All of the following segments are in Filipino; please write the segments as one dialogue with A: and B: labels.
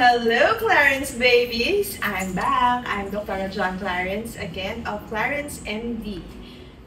A: Hello, Clarence babies! I'm back. I'm Dr. John Clarence again of Clarence MD.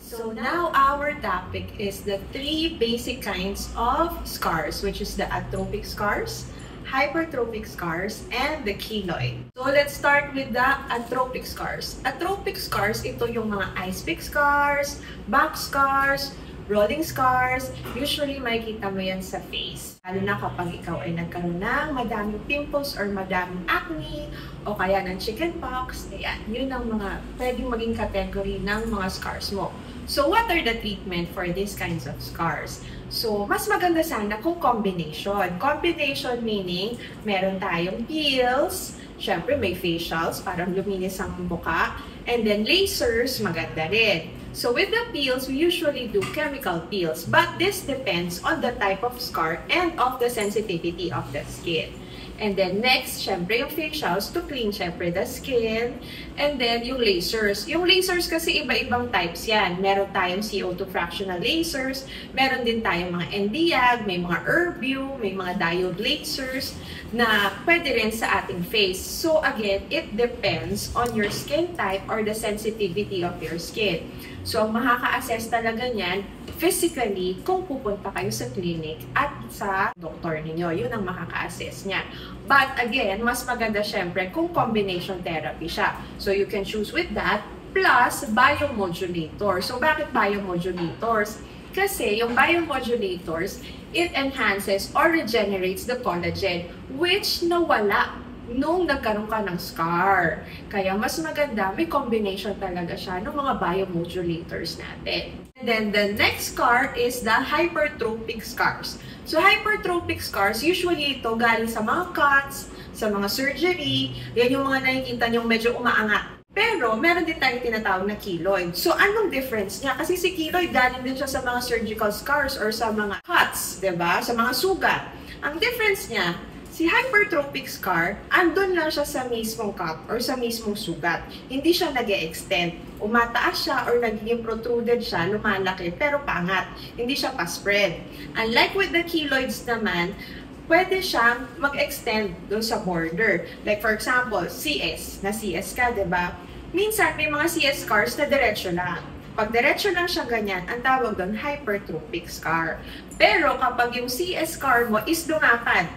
A: So now our topic is the three basic kinds of scars, which is the atrophic scars, hypertrophic scars, and the keloid. So let's start with the atrophic scars. Atrophic scars, ito yung mga ice pick scars, back scars, rolling scars. Usually makikita mo yan sa face. Lalo na kapag ikaw ay nagkaroon ng madaming pimples or madaming acne o kaya ng chickenpox. Ayan, yun ang mga pwedeng maging category ng mga scars mo. So what are the treatment for these kinds of scars? So mas maganda sana kung combination. Combination meaning meron tayong peels, syempre may facials para luminis ang buka, and then lasers, maganda rin. So with the peels, we usually do chemical peels, but this depends on the type of scar and of the sensitivity of the skin. And then next, syempre yung facials to clean syempre the skin. And then yung lasers. Yung lasers kasi iba-ibang types yan. Meron tayong CO2 fractional lasers, meron din tayong mga Nd:YAG, may mga Erbium, may mga diode lasers na pwede rin sa ating face. So again, it depends on your skin type or the sensitivity of your skin. So ang makaka-assess talaga niyan physically kung pupunta kayo sa clinic at sa doktor ninyo. Yun ang makaka-assess niya. But again, mas maganda syempre kung combination therapy siya. So you can choose with that plus biomodulator. So bakit biomodulators? Kasi yung biomodulators, it enhances or regenerates the collagen which nawala nung nagkaroon ka ng scar. Kaya mas maganda, may combination talaga siya ng mga biomodulators natin. And then the next scar is the hypertrophic scars. So hypertrophic scars, usually ito galing sa mga cuts, sa mga surgery, yan yung mga nakikita nyo medyo umaangat. Pero meron din tayong tinatawag na keloid. So anong difference niya? Kasi si keloid galing din siya sa mga surgical scars or sa mga cuts, 'di ba? Sa mga sugat. Ang difference niya, si hypertrophic scar, andun lang siya sa mismong cut or sa mismong sugat. Hindi siya nag-e-extend. Umataas siya or nagiging protruded siya, lumalaki, pero pangat. Hindi siya pa-spread. Unlike with the keloids naman, pwede siyang mag-extend doon sa border. Like for example, CS, na CS ka, diba? Minsan may mga CS scars na diretso lang. Pag diretso lang siya ganyan, ang tawag doon hypertrophic scar. Pero kapag yung CS scar mo is lumapad,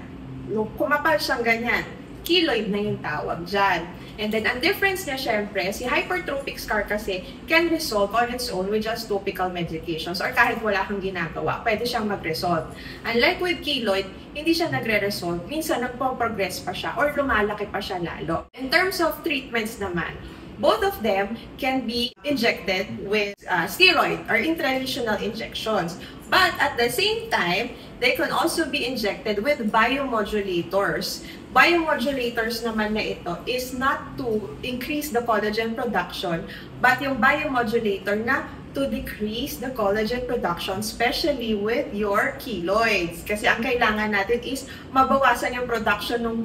A: kumapal siyang ganyan, keloid na yung tawag dyan. And then, ang difference niya, syempre, si hypertrophic scar kasi can resolve on its own with just topical medications or kahit wala kang ginagawa, pwede siyang mag-resolve. Unlike with keloid, hindi siya nagre-resolve. Minsan, nagpo-progress pa siya or lumalaki pa siya lalo. In terms of treatments naman, both of them can be injected with steroid or intralesional injections. But at the same time, they can also be injected with biomodulators. Biomodulators naman na ito is not to increase the collagen production, but yung biomodulator na to decrease the collagen production, especially with your keloids. Kasi ang kailangan natin is mabawasan yung production ng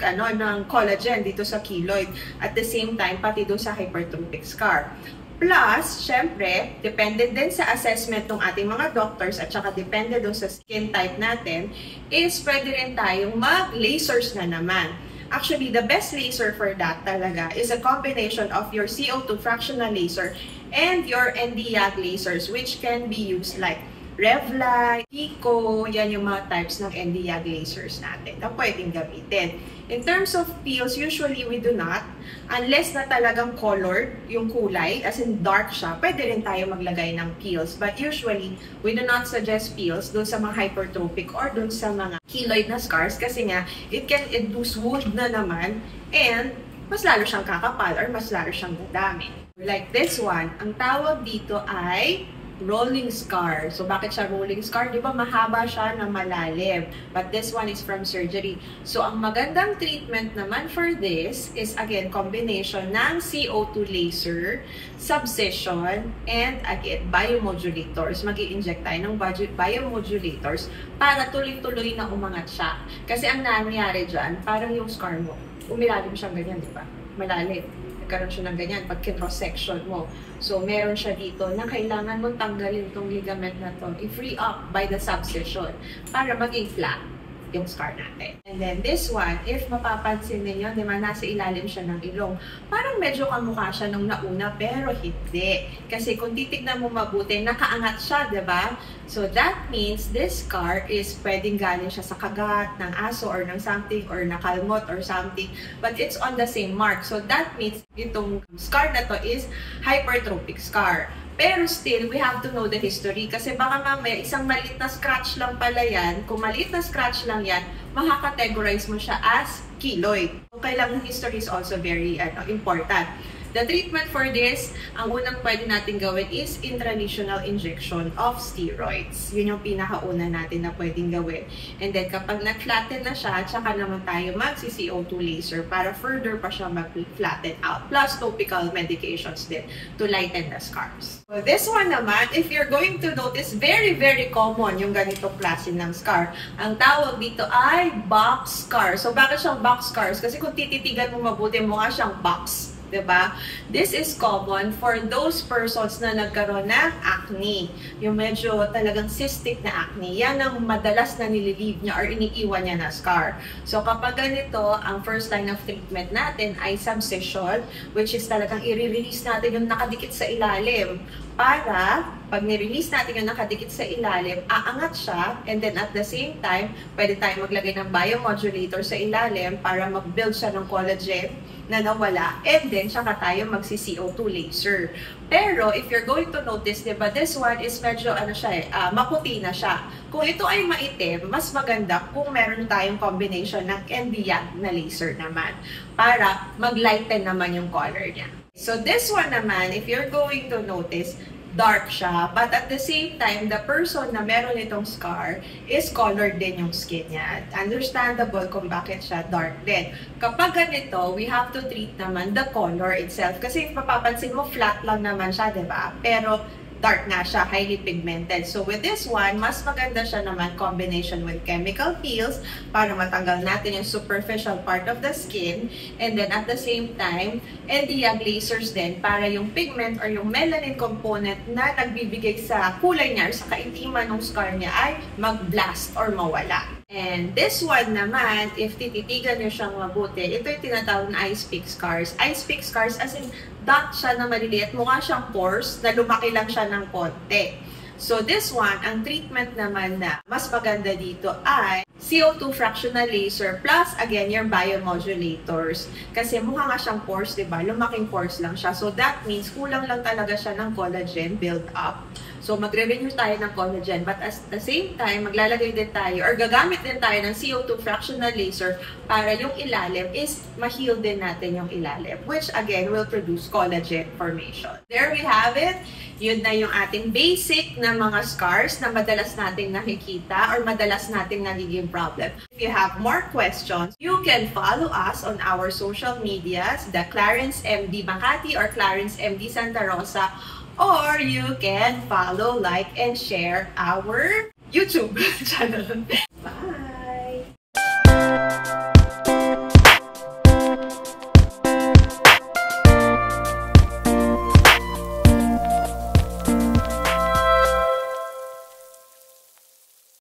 A: collagen dito sa keloid. At the same time, pati doon sa hypertrophic scar. Plus, syempre, depende din sa assessment ng ating mga doctors at saka depende doon sa skin type natin, is pwede rin tayong mag-lasers na naman. Actually, the best laser for that talaga is a combination of your CO2 fractional laser and your Nd:YAG lasers, which can be used like Revlite, Pico, yan yung mga types ng Nd:YAG lasers natin na pwedeng gamitin. In terms of peels, usually we do not, unless na talagang colored yung kulay, as in dark siya, pwede rin tayo maglagay ng peels. But usually, we do not suggest peels doon sa mga hypertrophic or doon sa mga keloid na scars kasi nga, it can induce wound na naman and mas lalo siyang kakapal or mas lalo siyang dadami. Like this one, ang tawag dito ay rolling scar. So, bakit siya rolling scar? Di ba mahaba siya na malalim? But this one is from surgery. So, ang magandang treatment naman for this is, again, combination ng CO2 laser, subcision, and again, biomodulators. Mag-i-inject tayo ng biomodulators para tuloy-tuloy na umangat siya. Kasi ang nangyari dyan, parang yung scar mo, umilalim siyang ganyan, di ba? Malalim. Nagkaroon siya ng ganyan pag cross-section mo. So, meron siya dito na kailangan mong tanggalin itong ligament na to, i-free up by the subcision para maging flat. yung scar natin. And then this one, if mapapansin ninyo, di ba, nasa ilalim siya ng ilong. Parang medyo kamukha siya nung nauna, pero hindi. Kasi kung titignan mo mabuti, nakaangat siya, di ba? So that means this scar is pwedeng galing siya sa kagat ng aso or ng something or nakalmot or something, but it's on the same mark. So that means itong scar na to is hypertrophic scar. Pero still, we have to know the history kasi baka mamaya isang maliit na scratch lang pala yan. Kung maliit na scratch lang yan, makakategorize mo siya as keloid. So, kailangan history is also very important. The treatment for this, ang unang pwede natin gawin is intralesional injection of steroids. Yun yung pinakauna natin na pwedeng gawin. And then kapag nag-flatten na siya, tsaka naman tayo mag-CO2 laser para further pa siya mag-flatten out. Plus topical medications din to lighten the scars. So this one naman, if you're going to notice, very, very common yung ganitong klase ng scar. Ang tawag dito ay box scar. So bakit siyang box scars? Kasi kung tititigan mo mabuti, mukha siyang box. Diba? This is common for those persons na nagkaroon ng acne. Yung medyo talagang cystic na acne. Yan ang madalas na nililieve niya or iniiwan niya na scar. So kapag ganito, ang first line of treatment natin ay subcision, which is talagang i-release natin yung nakadikit sa ilalim. Para pag ni-release natin yung nakadikit sa ilalim, aangat siya, and then at the same time, pwede tayong maglagay ng biomodulator sa ilalim para mag-build siya ng collagen na nawala, and then saka tayo magsi-CO2 laser. Pero if you're going to notice, diba, this one is medyo maputi na siya. Kung ito ay maitim, mas maganda kung meron tayong combination ng Nd:YAG na laser naman para mag-lighten naman yung color niya. So this one naman, if you're going to notice, dark siya. But at the same time, the person na meron itong scar is colored din yung skin niya. Understandable kung bakit siya dark din. Kapag ganito, we have to treat naman the color itself. Kasi mapapansin mo, flat lang naman siya, diba? Pero dark na siya, highly pigmented. So with this one, mas maganda siya naman combination with chemical peels para matanggal natin yung superficial part of the skin. And then at the same time, Nd:YAG lasers din para yung pigment or yung melanin component na nagbibigay sa kulay niya or sa kaitiman ng scar niya ay mag-blast or mawala. And this one naman, if tititigan nyo siyang mabuti, ito yung tinatawag na ice pick scars. Ice pick scars as in dot siya na maliliit, mukha siyang pores na lumaki lang siya ng konti. So this one, ang treatment naman na mas maganda dito ay CO2 fractional laser plus again your biomodulators. Kasi mukha nga siyang pores, diba? Lumaking pores lang siya. So that means kulang lang talaga siya ng collagen build up. So magre-renew tayo ng collagen, but at the same time, maglalagay din tayo or gagamit din tayo ng CO2 fractional laser para yung ilalim is ma-heal din natin yung ilalim, which again will produce collagen formation. There we have it. Yun na yung ating basic na mga scars na madalas nating nakikita or madalas nating nagiging problem. If you have more questions, you can follow us on our social medias, the Clarence MD Makati or Clarence MD Santa Rosa, or you can follow, like, and share our YouTube channel.